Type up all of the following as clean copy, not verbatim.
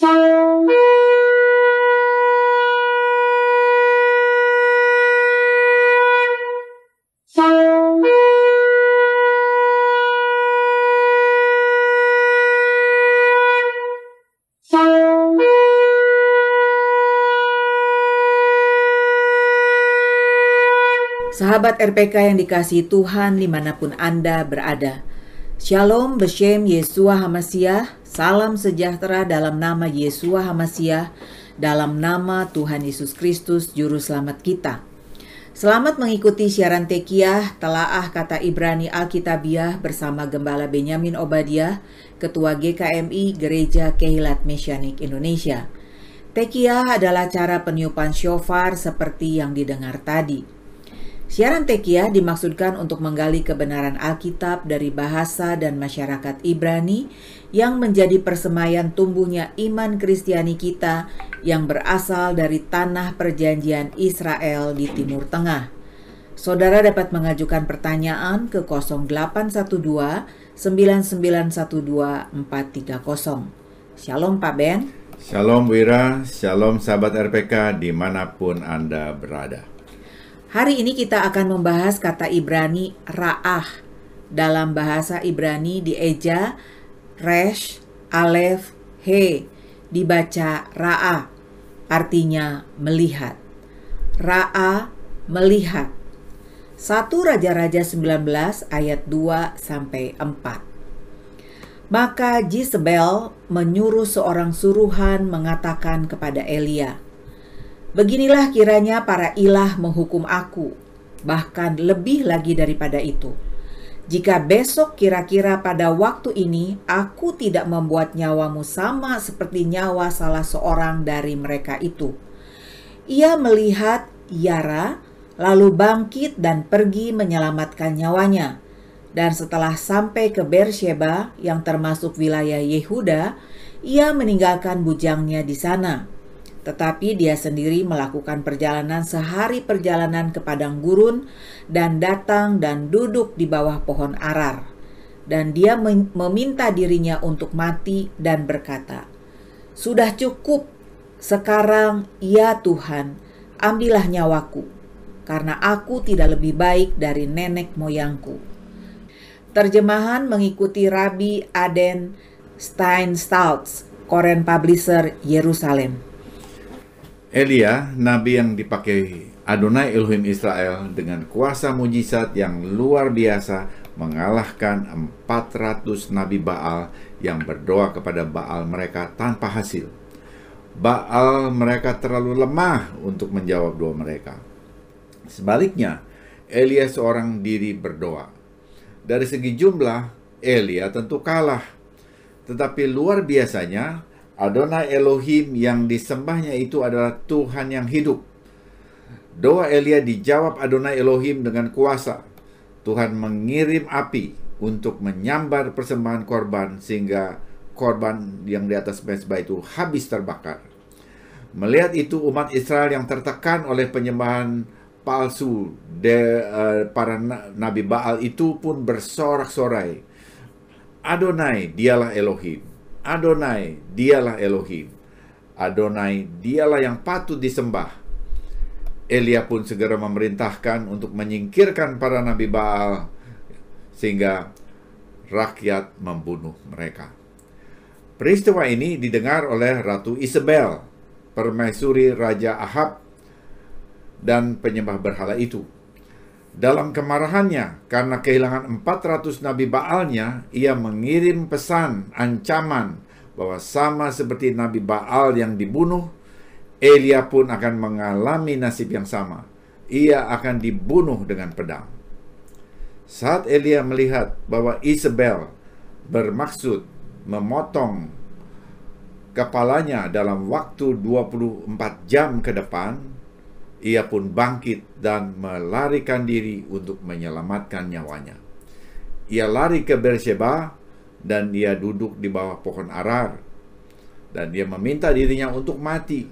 Sahabat RPK yang dikasihi Tuhan dimanapun Anda berada. Shalom Beshem Yeshua HaMashiach. Salam sejahtera dalam nama Yeshua HaMashiach, dalam nama Tuhan Yesus Kristus Juru Selamat kita. Selamat mengikuti siaran Tekiyah, Telaah Kata Ibrani Alkitabiah bersama Gembala Benyamin Obadiah, Ketua GKMI Gereja Kehilat Mesianik Indonesia. Tekiyah adalah cara peniupan syofar seperti yang didengar tadi. Siaran Tekiyah dimaksudkan untuk menggali kebenaran Alkitab dari bahasa dan masyarakat Ibrani yang menjadi persemaian tumbuhnya iman Kristiani kita yang berasal dari tanah perjanjian Israel di Timur Tengah. Saudara dapat mengajukan pertanyaan ke 0812 9912 430. Shalom Pak Ben. Shalom Wira, shalom sahabat RPK dimanapun Anda berada. Hari ini kita akan membahas kata Ibrani ra'ah. Dalam bahasa Ibrani dieja resh, alef, he, dibaca ra'ah, artinya melihat. Ra'ah, melihat. 1 Raja-Raja 19 ayat 2-4. Maka Jezebel menyuruh seorang suruhan mengatakan kepada Elia, "Beginilah kiranya para ilah menghukum aku, bahkan lebih lagi daripada itu. Jika besok kira-kira pada waktu ini aku tidak membuat nyawamu sama seperti nyawa salah seorang dari mereka itu." Ia melihat Yara, lalu bangkit dan pergi menyelamatkan nyawanya. Dan setelah sampai ke Beersheba yang termasuk wilayah Yehuda, ia meninggalkan bujangnya di sana. Tetapi dia sendiri melakukan perjalanan sehari perjalanan ke padang gurun dan datang dan duduk di bawah pohon arar. Dan dia meminta dirinya untuk mati dan berkata, "Sudah cukup, sekarang ya Tuhan, ambillah nyawaku, karena aku tidak lebih baik dari nenek moyangku." Terjemahan mengikuti Rabbi Aden Steinsaltz, Koren Publisher, Yerusalem. Elia, nabi yang dipakai Adonai Elohim Israel dengan kuasa mujizat yang luar biasa mengalahkan 400 nabi Baal yang berdoa kepada Baal mereka tanpa hasil. Baal mereka terlalu lemah untuk menjawab doa mereka. Sebaliknya, Elia seorang diri berdoa. Dari segi jumlah, Elia tentu kalah. Tetapi luar biasanya, Adonai Elohim yang disembahnya itu adalah Tuhan yang hidup. Doa Elia dijawab Adonai Elohim dengan kuasa. Tuhan mengirim api untuk menyambar persembahan korban sehingga korban yang di atas mezbah itu habis terbakar. Melihat itu, umat Israel yang tertekan oleh penyembahan palsu para nabi Baal itu pun bersorak-sorai, "Adonai, dialah Elohim. Adonai, dialah Elohim. Adonai, dialah yang patut disembah." Elia pun segera memerintahkan untuk menyingkirkan para nabi Baal sehingga rakyat membunuh mereka. Peristiwa ini didengar oleh Ratu Isabel, permaisuri Raja Ahab dan penyembah berhala itu. Dalam kemarahannya karena kehilangan 400 nabi Baalnya, ia mengirim pesan ancaman bahwa sama seperti nabi Baal yang dibunuh, Elia pun akan mengalami nasib yang sama. Ia akan dibunuh dengan pedang. Saat Elia melihat bahwa Isabel bermaksud memotong kepalanya dalam waktu 24 jam ke depan, ia pun bangkit dan melarikan diri untuk menyelamatkan nyawanya. Ia lari ke Beersheba dan ia duduk di bawah pohon arar. Dan dia meminta dirinya untuk mati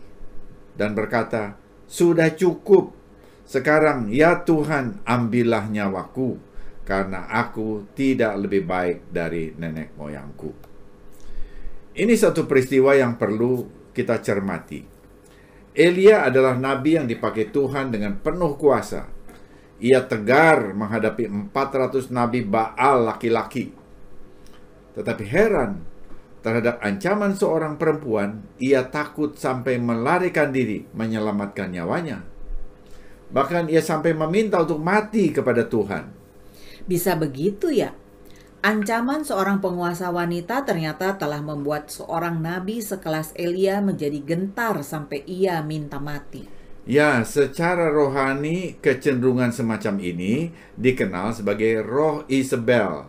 dan berkata, "Sudah cukup. Sekarang ya Tuhan, ambillah nyawaku, karena aku tidak lebih baik dari nenek moyangku." Ini satu peristiwa yang perlu kita cermati. Elia adalah nabi yang dipakai Tuhan dengan penuh kuasa. Ia tegar menghadapi 400 nabi Baal laki-laki. Tetapi heran, terhadap ancaman seorang perempuan, ia takut sampai melarikan diri menyelamatkan nyawanya. Bahkan ia sampai meminta untuk mati kepada Tuhan. Bisa begitu ya? Ancaman seorang penguasa wanita ternyata telah membuat seorang nabi sekelas Elia menjadi gentar sampai ia minta mati. Ya, secara rohani kecenderungan semacam ini dikenal sebagai roh Isabel.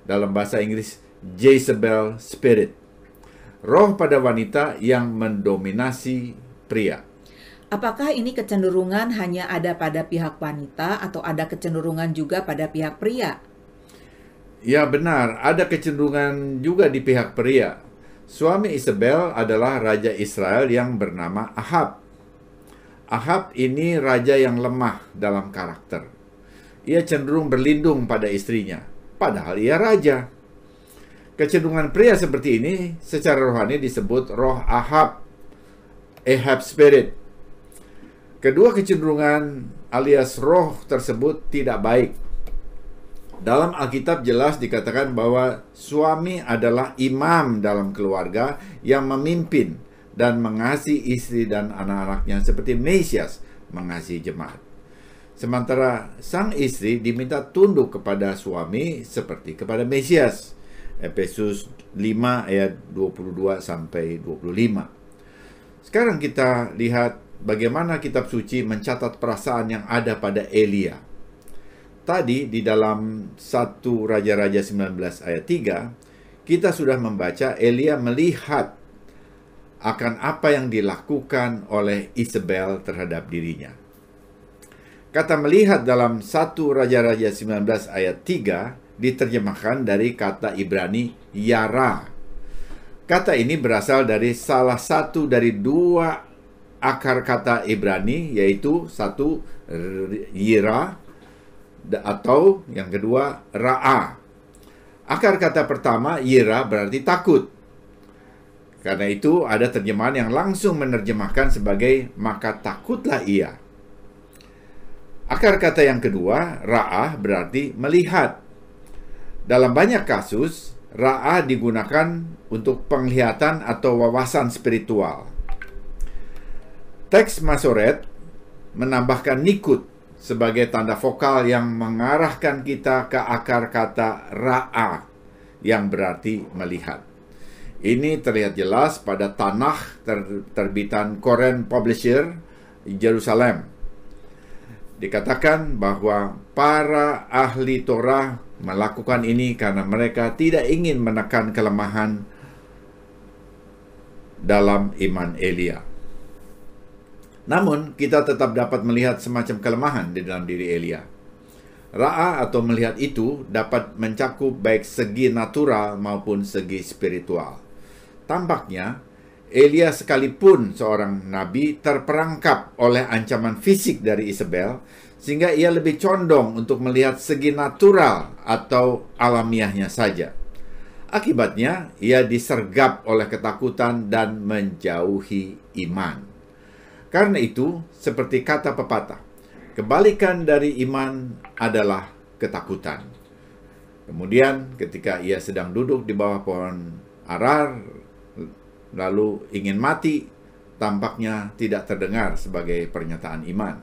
Dalam bahasa Inggris, Jezebel Spirit. Roh pada wanita yang mendominasi pria. Apakah ini kecenderungan hanya ada pada pihak wanita atau ada kecenderungan juga pada pihak pria? Ya benar, ada kecenderungan juga di pihak pria. Suami Isabel adalah Raja Israel yang bernama Ahab. Ahab ini raja yang lemah dalam karakter. Ia cenderung berlindung pada istrinya, padahal ia raja. Kecenderungan pria seperti ini secara rohani disebut roh Ahab Spirit. Kedua kecenderungan alias roh tersebut tidak baik. Dalam Alkitab jelas dikatakan bahwa suami adalah imam dalam keluarga yang memimpin dan mengasihi istri dan anak-anaknya seperti Mesias mengasihi jemaat. Sementara sang istri diminta tunduk kepada suami seperti kepada Mesias. Efesus 5 ayat 22 sampai 25. Sekarang kita lihat bagaimana kitab suci mencatat perasaan yang ada pada Elia. Tadi di dalam 1 Raja-Raja 19 ayat 3, kita sudah membaca Elia melihat akan apa yang dilakukan oleh Isabel terhadap dirinya. Kata melihat dalam 1 Raja-Raja 19 ayat 3 diterjemahkan dari kata Ibrani yara. Kata ini berasal dari salah satu dari dua akar kata Ibrani, yaitu satu yira atau yang kedua ra'a. Akar kata pertama yira berarti takut. Karena itu ada terjemahan yang langsung menerjemahkan sebagai maka takutlah ia. Akar kata yang kedua ra'a berarti melihat. Dalam banyak kasus ra'a digunakan untuk penglihatan atau wawasan spiritual. Teks Masoret menambahkan nikut sebagai tanda vokal yang mengarahkan kita ke akar kata ra'a yang berarti melihat. Ini terlihat jelas pada Tanakh terbitan Koren Publisher Jerusalem. Dikatakan bahwa para ahli Torah melakukan ini karena mereka tidak ingin menekan kelemahan dalam iman Elia. Namun, kita tetap dapat melihat semacam kelemahan di dalam diri Elia. Ra'a atau melihat itu dapat mencakup baik segi natural maupun segi spiritual. Tampaknya, Elia sekalipun seorang nabi terperangkap oleh ancaman fisik dari Isabel, sehingga ia lebih condong untuk melihat segi natural atau alamiahnya saja. Akibatnya, ia disergap oleh ketakutan dan menjauhi iman. Karena itu, seperti kata pepatah, kebalikan dari iman adalah ketakutan. Kemudian, ketika ia sedang duduk di bawah pohon arar, lalu ingin mati, tampaknya tidak terdengar sebagai pernyataan iman.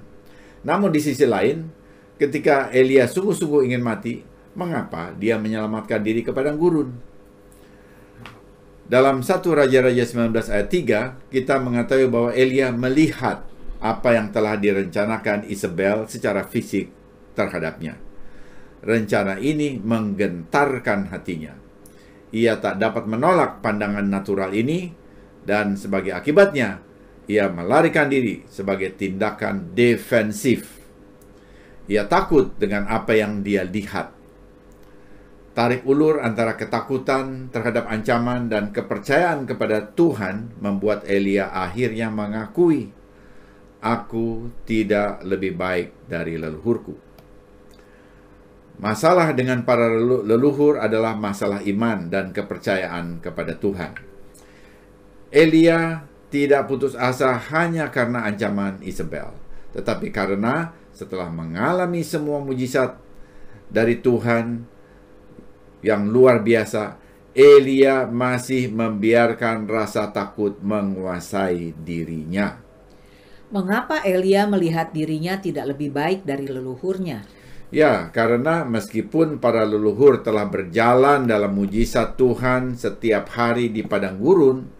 Namun di sisi lain, ketika Elia sungguh-sungguh ingin mati, mengapa dia menyelamatkan diri ke padang gurun? Dalam 1 Raja-Raja 19 ayat 3, kita mengetahui bahwa Elia melihat apa yang telah direncanakan Isabel secara fisik terhadapnya. Rencana ini menggentarkan hatinya. Ia tak dapat menolak pandangan natural ini, dan sebagai akibatnya, ia melarikan diri sebagai tindakan defensif. Ia takut dengan apa yang dia lihat. Tarik ulur antara ketakutan terhadap ancaman dan kepercayaan kepada Tuhan membuat Elia akhirnya mengakui, "Aku tidak lebih baik dari leluhurku." Masalah dengan para leluhur adalah masalah iman dan kepercayaan kepada Tuhan. Elia tidak putus asa hanya karena ancaman Isabel, tetapi karena setelah mengalami semua mujizat dari Tuhan yang luar biasa, Elia masih membiarkan rasa takut menguasai dirinya. Mengapa Elia melihat dirinya tidak lebih baik dari leluhurnya? Ya, karena meskipun para leluhur telah berjalan dalam mujizat Tuhan setiap hari di padang gurun,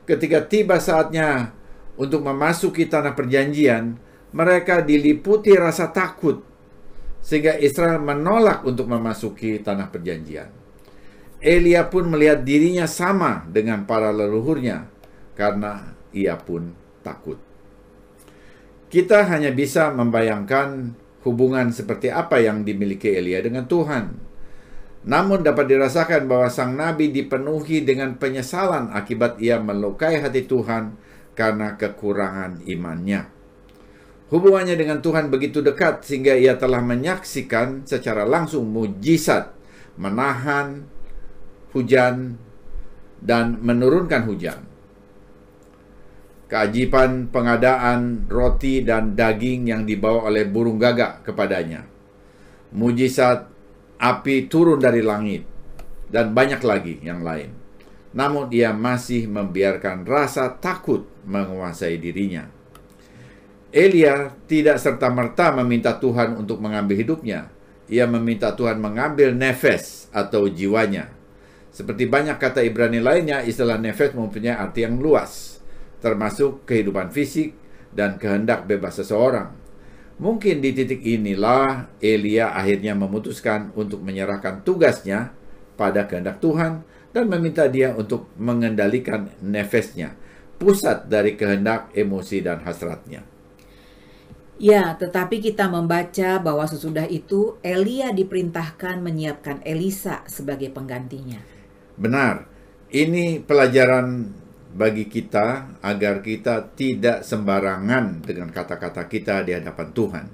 ketika tiba saatnya untuk memasuki tanah perjanjian, mereka diliputi rasa takut, sehingga Israel menolak untuk memasuki tanah perjanjian. Elia pun melihat dirinya sama dengan para leluhurnya, karena ia pun takut. Kita hanya bisa membayangkan hubungan seperti apa yang dimiliki Elia dengan Tuhan. Namun dapat dirasakan bahwa sang nabi dipenuhi dengan penyesalan akibat ia melukai hati Tuhan karena kekurangan imannya. Hubungannya dengan Tuhan begitu dekat sehingga ia telah menyaksikan secara langsung mujizat menahan hujan dan menurunkan hujan. Keajaiban pengadaan roti dan daging yang dibawa oleh burung gagak kepadanya. Mujizat api turun dari langit, dan banyak lagi yang lain. Namun ia masih membiarkan rasa takut menguasai dirinya. Elia tidak serta-merta meminta Tuhan untuk mengambil hidupnya. Ia meminta Tuhan mengambil nefes atau jiwanya. Seperti banyak kata Ibrani lainnya, istilah nefes mempunyai arti yang luas, termasuk kehidupan fisik dan kehendak bebas seseorang. Mungkin di titik inilah Elia akhirnya memutuskan untuk menyerahkan tugasnya pada kehendak Tuhan dan meminta dia untuk mengendalikan nefesnya, pusat dari kehendak, emosi, dan hasratnya. Ya, tetapi kita membaca bahwa sesudah itu Elia diperintahkan menyiapkan Elisa sebagai penggantinya. Benar, ini pelajaran bagi kita agar kita tidak sembarangan dengan kata-kata kita di hadapan Tuhan.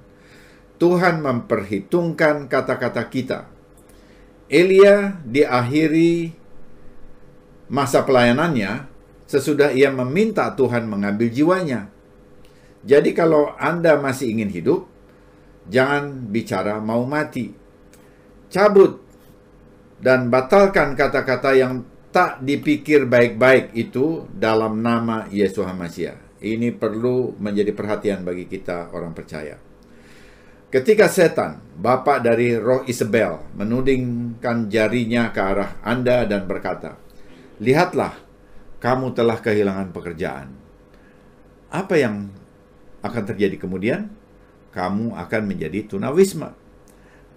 Tuhan memperhitungkan kata-kata kita. Elia diakhiri masa pelayanannya sesudah ia meminta Tuhan mengambil jiwanya. Jadi kalau Anda masih ingin hidup, jangan bicara mau mati. Cabut dan batalkan kata-kata yang tak dipikir baik-baik itu dalam nama Yesus HaMashiach. Ini perlu menjadi perhatian bagi kita orang percaya. Ketika setan, bapa dari roh Isabel, menudingkan jarinya ke arah Anda dan berkata, "Lihatlah, kamu telah kehilangan pekerjaan." Apa yang akan terjadi kemudian? Kamu akan menjadi tunawisma.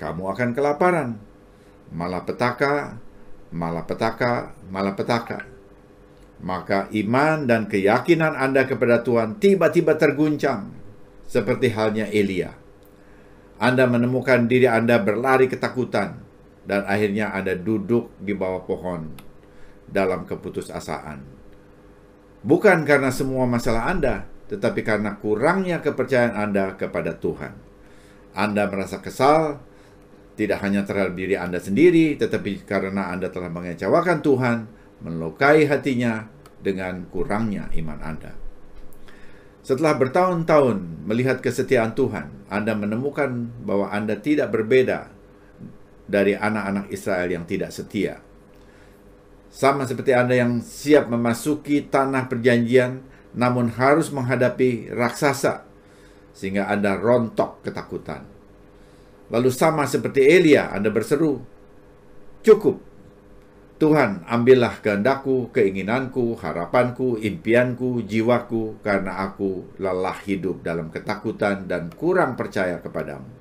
Kamu akan kelaparan, malapetaka, malapetaka. Maka iman dan keyakinan Anda kepada Tuhan tiba-tiba terguncang, seperti halnya Elia. Anda menemukan diri Anda berlari ketakutan, dan akhirnya Anda duduk di bawah pohon dalam keputusasaan. Bukan karena semua masalah Anda, tetapi karena kurangnya kepercayaan Anda kepada Tuhan. Anda merasa kesal, tidak hanya terhadap diri Anda sendiri, tetapi karena Anda telah mengecewakan Tuhan, melukai hatinya dengan kurangnya iman Anda. Setelah bertahun-tahun melihat kesetiaan Tuhan, Anda menemukan bahwa Anda tidak berbeda dari anak-anak Israel yang tidak setia. Sama seperti Anda yang siap memasuki tanah perjanjian, namun harus menghadapi raksasa, sehingga Anda rontok ketakutan. Lalu sama seperti Elia, Anda berseru, "Cukup, Tuhan, ambillah kehendakku, keinginanku, harapanku, impianku, jiwaku, karena aku lelah hidup dalam ketakutan dan kurang percaya kepadamu."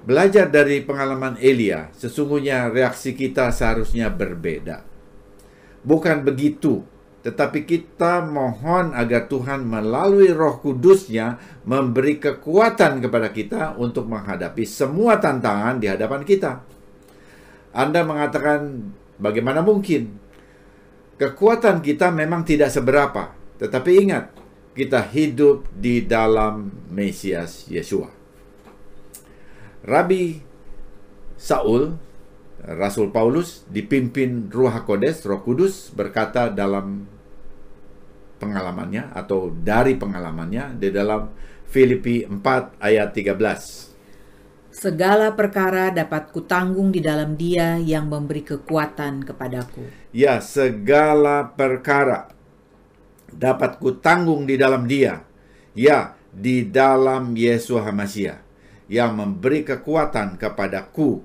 Belajar dari pengalaman Elia, sesungguhnya reaksi kita seharusnya berbeda. Bukan begitu, tetapi kita mohon agar Tuhan melalui Roh Kudus-Nya memberi kekuatan kepada kita untuk menghadapi semua tantangan di hadapan kita. Anda mengatakan, bagaimana mungkin? Kekuatan kita memang tidak seberapa, tetapi ingat, kita hidup di dalam Mesias Yeshua. Rabi Saul, Rasul Paulus dipimpin Ruh HaKodes, Roh Kudus, berkata dalam pengalamannya atau dari pengalamannya di dalam Filipi 4 ayat 13. Segala perkara dapat kutanggung di dalam Dia yang memberi kekuatan kepadaku. Ya, segala perkara dapat kutanggung di dalam Dia. Ya, di dalam Yesus HaMasyiah yang memberi kekuatan kepadaku.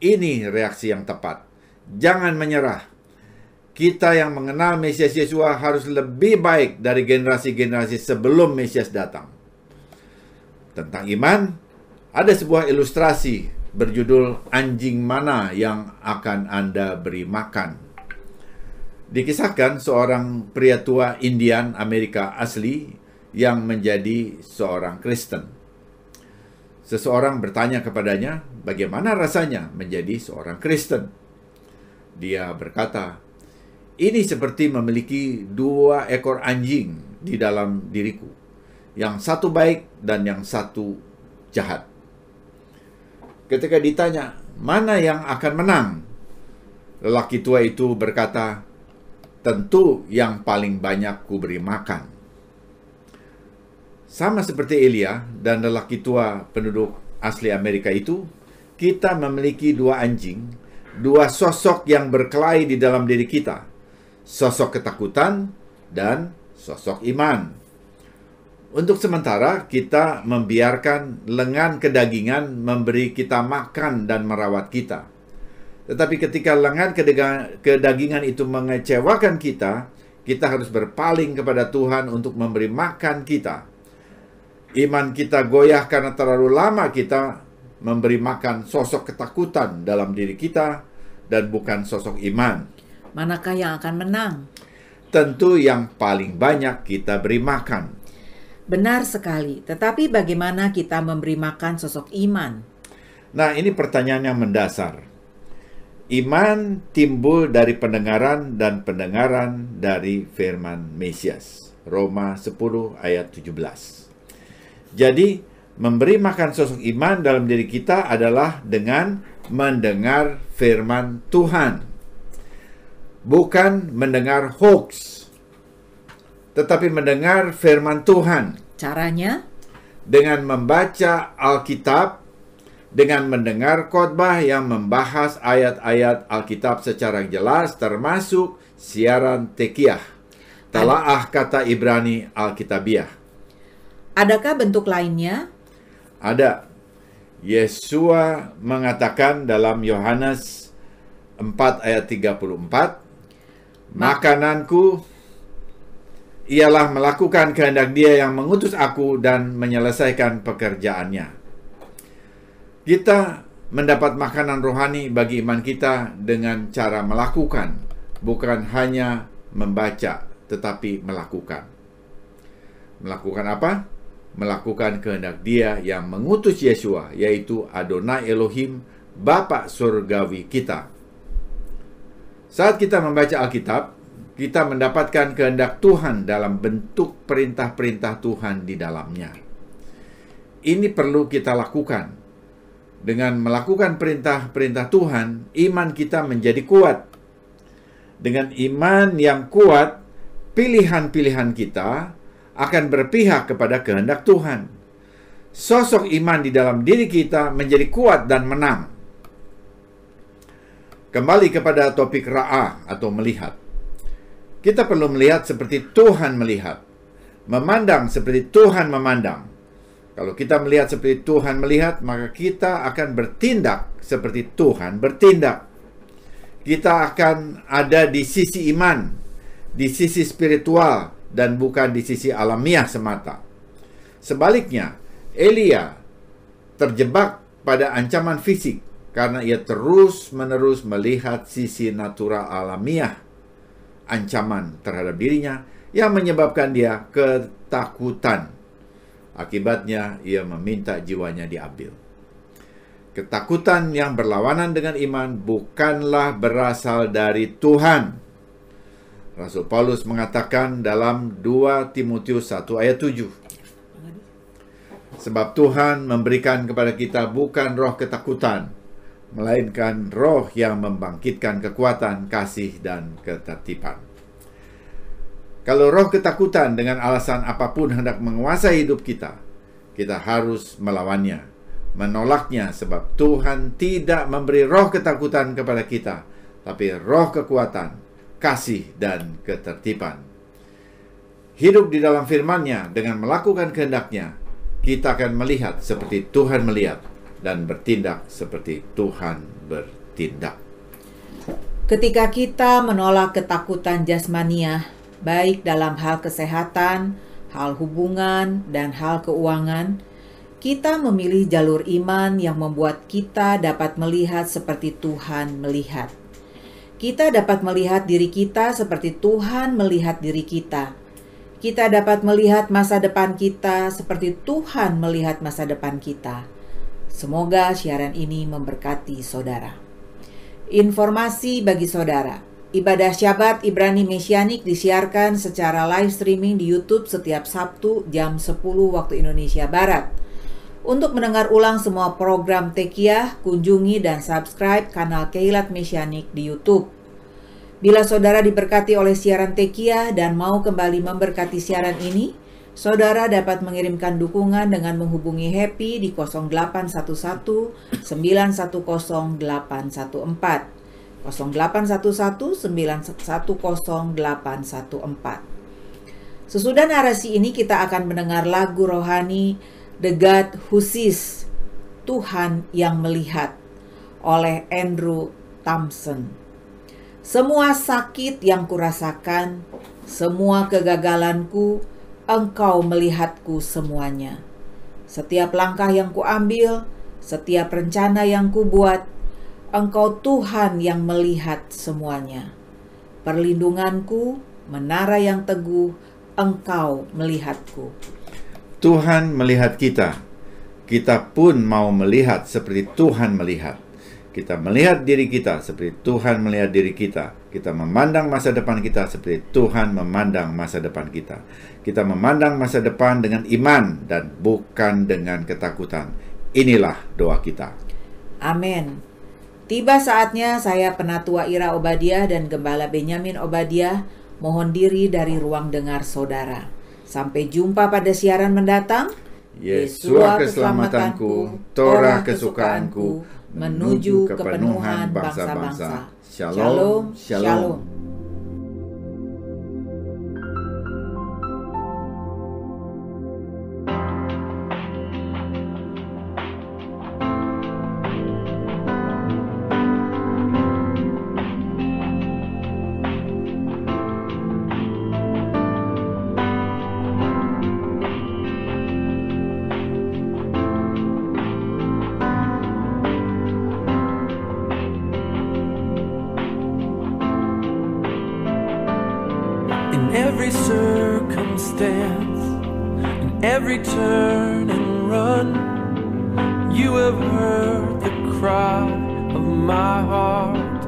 Ini reaksi yang tepat. Jangan menyerah. Kita yang mengenal Mesias Yesua harus lebih baik dari generasi-generasi sebelum Mesias datang. Tentang iman, ada sebuah ilustrasi berjudul "Anjing Mana yang Akan Anda Beri Makan". Dikisahkan seorang pria tua Indian Amerika asli yang menjadi seorang Kristen. Seseorang bertanya kepadanya, bagaimana rasanya menjadi seorang Kristen? Dia berkata, ini seperti memiliki 2 ekor anjing di dalam diriku. Yang satu baik dan yang satu jahat. Ketika ditanya, mana yang akan menang? Lelaki tua itu berkata, tentu yang paling banyak kuberi makan. Sama seperti Elia dan lelaki tua penduduk asli Amerika itu, kita memiliki 2 anjing, 2 sosok yang berkelahi di dalam diri kita. Sosok ketakutan dan sosok iman. Untuk sementara, kita membiarkan lengan kedagingan memberi kita makan dan merawat kita. Tetapi ketika lengan kedagingan itu mengecewakan kita, kita harus berpaling kepada Tuhan untuk memberi makan kita. Iman kita goyah karena terlalu lama kita memberi makan sosok ketakutan dalam diri kita dan bukan sosok iman. Manakah yang akan menang? Tentu yang paling banyak kita beri makan. Benar sekali, tetapi bagaimana kita memberi makan sosok iman? Nah, ini pertanyaan yang mendasar. Iman timbul dari pendengaran dan pendengaran dari firman Mesias. Roma 10 ayat 17. Jadi, memberi makan sosok iman dalam diri kita adalah dengan mendengar firman Tuhan. Bukan mendengar hoax, tetapi mendengar firman Tuhan. Caranya? Dengan membaca Alkitab, dengan mendengar khotbah yang membahas ayat-ayat Alkitab secara jelas, termasuk siaran tekiyah, talaah kata Ibrani Alkitabiah. Adakah bentuk lainnya? Ada. Yesua mengatakan dalam Yohanes 4 ayat 34, makananku ialah melakukan kehendak Dia yang mengutus aku dan menyelesaikan pekerjaannya. Kita mendapat makanan rohani bagi iman kita dengan cara melakukan, bukan hanya membaca, tetapi melakukan. Melakukan apa? Melakukan kehendak Dia yang mengutus Yesua, yaitu Adonai Elohim, Bapa surgawi kita. Saat kita membaca Alkitab, kita mendapatkan kehendak Tuhan dalam bentuk perintah-perintah Tuhan di dalamnya. Ini perlu kita lakukan. Dengan melakukan perintah-perintah Tuhan, iman kita menjadi kuat. Dengan iman yang kuat, pilihan-pilihan kita akan berpihak kepada kehendak Tuhan. Sosok iman di dalam diri kita menjadi kuat dan menang. Kembali kepada topik ra'ah atau melihat. Kita perlu melihat seperti Tuhan melihat. Memandang seperti Tuhan memandang. Kalau kita melihat seperti Tuhan melihat, maka kita akan bertindak seperti Tuhan bertindak. Kita akan ada di sisi iman, di sisi spiritual, dan bukan di sisi alamiah semata. Sebaliknya, Elia terjebak pada ancaman fisik karena ia terus-menerus melihat sisi natural alamiah ancaman terhadap dirinya yang menyebabkan dia ketakutan. Akibatnya, ia meminta jiwanya diambil. Ketakutan yang berlawanan dengan iman bukanlah berasal dari Tuhan. Rasul Paulus mengatakan dalam 2 Timotius 1 ayat 7. Sebab Tuhan memberikan kepada kita bukan roh ketakutan, melainkan roh yang membangkitkan kekuatan, kasih, dan ketertiban. Kalau roh ketakutan dengan alasan apapun hendak menguasai hidup kita, kita harus melawannya, menolaknya, sebab Tuhan tidak memberi roh ketakutan kepada kita, tapi roh kekuatan, kasih, dan ketertiban. Hidup di dalam firman-Nya dengan melakukan kehendak-Nya, kita akan melihat seperti Tuhan melihat dan bertindak seperti Tuhan bertindak. Ketika kita menolak ketakutan jasmaniah, baik dalam hal kesehatan, hal hubungan, dan hal keuangan, kita memilih jalur iman yang membuat kita dapat melihat seperti Tuhan melihat. Kita dapat melihat diri kita seperti Tuhan melihat diri kita. Kita dapat melihat masa depan kita seperti Tuhan melihat masa depan kita. Semoga siaran ini memberkati saudara. Informasi bagi saudara. Ibadah Syabat Ibrani Mesianik disiarkan secara live streaming di YouTube setiap Sabtu jam 10 waktu Indonesia Barat. Untuk mendengar ulang semua program Tekiyah, kunjungi dan subscribe kanal Keilat Mesianik di YouTube. Bila saudara diberkati oleh siaran Tekiyah dan mau kembali memberkati siaran ini, saudara dapat mengirimkan dukungan dengan menghubungi Happy di 0811 910 814. 0811-910-814. Sesudah narasi ini kita akan mendengar lagu rohani The God Who Sees, Tuhan yang melihat, oleh Andrew Thompson. Semua sakit yang kurasakan, semua kegagalanku, Engkau melihatku semuanya. Setiap langkah yang kuambil, setiap rencana yang kubuat, Engkau Tuhan yang melihat semuanya. Perlindunganku, menara yang teguh, Engkau melihatku. Tuhan melihat kita. Kita pun mau melihat seperti Tuhan melihat. Kita melihat diri kita seperti Tuhan melihat diri kita. Kita memandang masa depan kita seperti Tuhan memandang masa depan kita. Kita memandang masa depan dengan iman dan bukan dengan ketakutan. Inilah doa kita. Amin. Tiba saatnya saya Penatua Ira Obadiah dan Gembala Benyamin Obadiah mohon diri dari ruang dengar saudara. Sampai jumpa pada siaran mendatang. Yesua keselamatanku, Torah kesukaanku, menuju kepenuhan bangsa-bangsa. Shalom, shalom. Every circumstance, in every turn and run, you have heard the cry of my heart.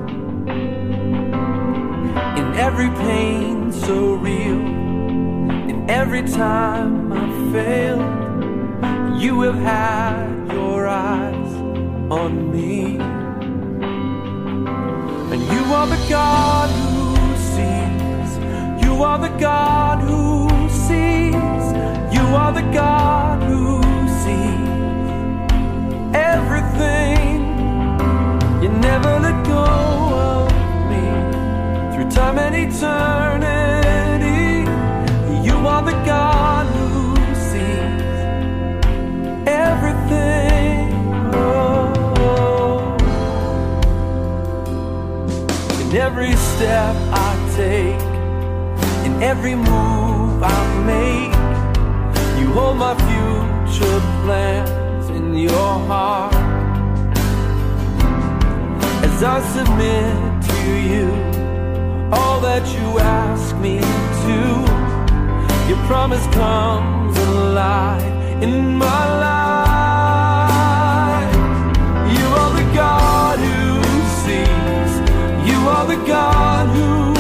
In every pain so real, in every time I failed, you have had your eyes on me. And you are the God who sees. You are the God who sees. You are the God who sees everything. You never let go of me through time and eternity. You are the God who sees everything. Oh. In every step I take, in every move I make, you hold my future plans in your heart. As I submit to you all that you ask me to, your promise comes alive in my life. You are the God who sees. You are the God who